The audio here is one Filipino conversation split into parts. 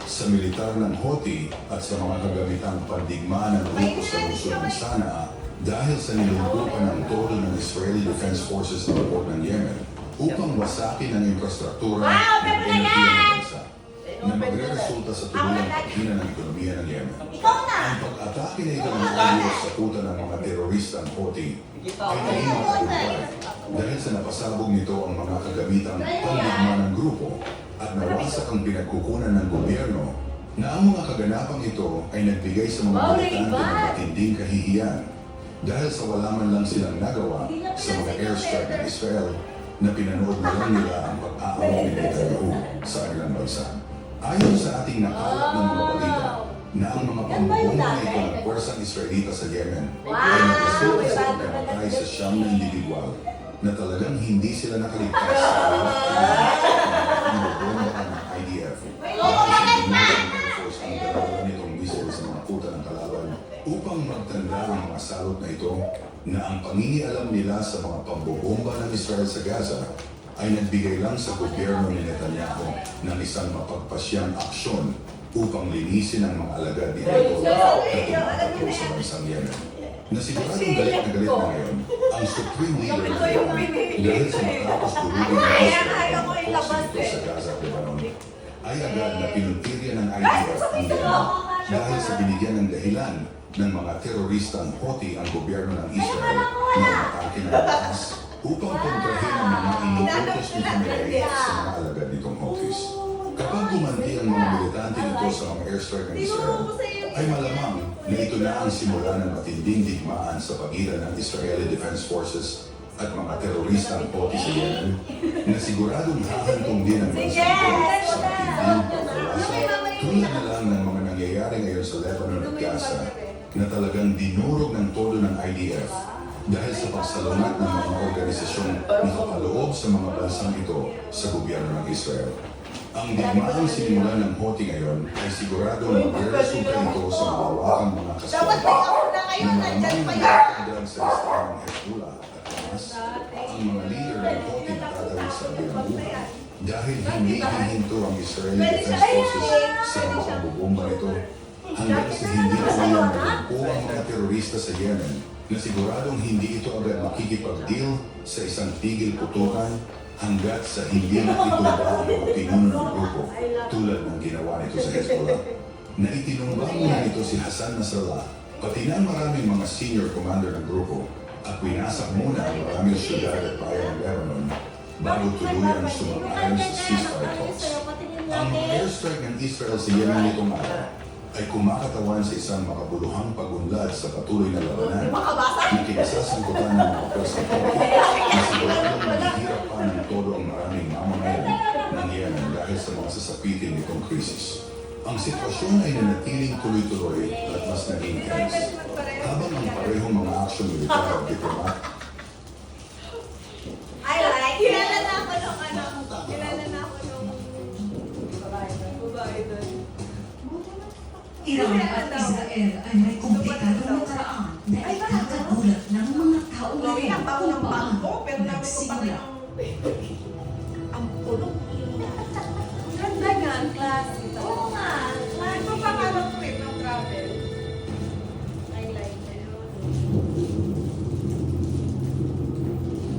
sa militar ng Houthi at sa mga kagamitang pandigmaan ng grupo sa lungsod ng Sanaa dahil sa nilungkupan ng todo ng Israeli Defense Forces sa port ng Yemen upang wasakin ang infrastruktura ng enerhiya ng bansa na magre-resulta sa tuluyang paghina ng ekonomiya ng Yemen. Ang pag-atake na ito ng ayos sa kuta ng mga terorista ng Houthi ay naging matagumpay dahil sa napasabog nito ang mga kagamitang pandigmaan ng grupo at nawasak ang pinagkukunan ng gobyerno na ang mga kaganapang ito ay nagbigay sa mga militante ng matinding kahihiyan dahil sa wala man lang silang nagawa sa mga airstrike ng Israel na pinanood na lang nila ang pag-aaway ni Netanyahu sa kanilang bansa. Ayon sa ating nakalap ng mga balita na ang mga pambubomba na ito ng pwersang Israelita sa Yemen ay nagresulta sa pagkamatay sa siyam na individual na talagang hindi sila nakaligtas sa pambubomba ng IDF. Air Force ang dalawa nitong missile sa mga kuta ng kalaban upang magtanda ang mga salot na ito na ang pangingialam nila sa mga pambobomba ng Israel sa Gaza ay nagbigay lang sa gobyerno ni Netanyahu ng isang mapagpasyang aksyon upang linisin ang mga alagad ni Hezbollah na tumatakbo sa bansang Yemen. Nasiguradong galit na galit na ngayon ang supreme leader ng Yemen dahil sa matapos durugin ng Israel ang mga force nito sa Gaza at Lebanon ay agad na pinuntirya ng IDF ang Yemen dahil sa binigyan ng dahilan ng mga teroristang Houthi ang gobyerno ng Israel na umatake ng lakas upang kontrahin ang mga inuutos ni Khamenei sa mga alagad nitong Houthis. Kapag gumanti ang mga militante nito sa mga airstrike ng Israel, ay malamang na ito na ang simula ng matinding digmaan sa pagitan ng Israeli Defense Forces at mga teroristang Houthi sa Yemen na siguradong hahantong din ang bansa nito sa matinding pagkawasa tulad na lang ng mga nangyayari ngayon sa Lebanon at Gaza na talagang dinurog ng todo ng IDF dahil sa pagsalungat ng mga organisasyong nakapaloob sa mga bansang ito sa gobyerno ng Israel. Ang digmaang sinimula ng Houthi ngayon ay sigurado magre-resulta ito sa mabawakang mga kaswanda na maraming nakakagdag sa listahan ng Hezbollah at Hamas. Ang mga leader ng Houthi natatawid sa kabilang buhay dahil hindi hihinto ang Israeli Defense Forces sa mga pambubomba nito hanggang sa hindi kayang malumpo ang mga terorista sa Yemen na siguradong hindi ito agad makikipag-deal sa isang tigil putukan hanggat sa hindi nakitumba ang mga pinuno ng grupo tulad ng ginawa nito sa Hezbollah. Na itinumbang muna nito si Hassan Nasrallah, pati na maraming mga senior commander ng grupo at winasak muna ang maraming syudad at bayan ng Lebanon bago tuluyang sumang-ayon sa ceasefire talks. Ang mga airstrike ng Israel sa Yemen nitong araw ay kumakatawan sa isang makabuluhang pagunlad sa patuloy na labanan na kinasasangkutan ng mga pwersang Houthi na siguradong maghihirap pa ng todo ang maraming mamamayan ng Yemen dahil sa mga sasapitin nitong krisis. Ang sitwasyon ay nanatiling tuloy-tuloy at mas naging tense habang ang parehong mga aksyon militar at diplomat Kilala na ako nung babae doon. Iran at Israel ay may komplikadong nakaraan na ikakagulat ng mga tao Gawin ang bago ng bangko, pero namin ko pa nagsimula. ang pulong. Ganda nga ang klase. Oo nga. Ito pa nga ng trip ng travel. I like it.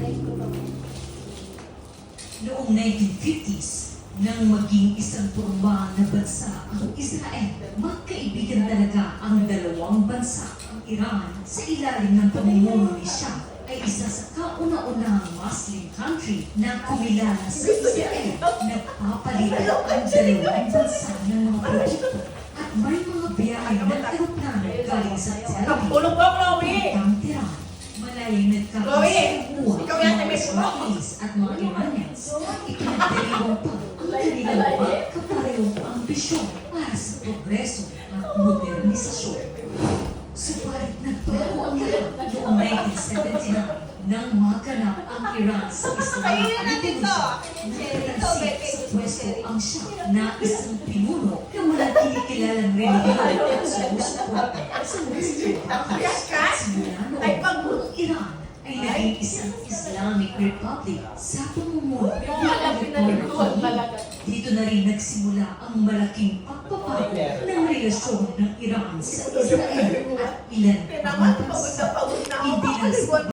Like ko ba? Noong 1950s, nang maging isang turma na bansa ang Israel, magkaibigan talaga ang dalawang bansa. Ang Iran, sa ilalim ng pamumuno ni Shah, ay isa sa kauna-unahang Muslim country na kumilala sa Israel. Nagpapalitan ang dalawang bansa ng mga produkto at may mga biyahe ng aeroplano galing sa Tel Aviv Pulong ko, Chloe! papuntang Tehran. Malayang nagkakaroon Chloe! sa buhay Ikaw ng yata mga may Israelis at mga Iranians at ikinagdalawang pa ang kanilang pagkaparehong ambisyon para sa progreso at modernisasyon. Subalit nagbago ang lahat noong 1979 nang maganap ang Iran sa Islamic Revolution. Nagtansik sa pwesto ang Shah na isang pinuno na malaking kilalang relihiyon at sumusuporta sa Western Balkans. Simula noon, ang Iran ay naging isang Islamic Republic sa pamumuno Yung malaki na likuan talaga. Dito na rin nagsimula ang malaking pagpapago ng relasyon ng Iran sa Israel at ilan pang Pinamat, bansa. pagod na Hindi lang sa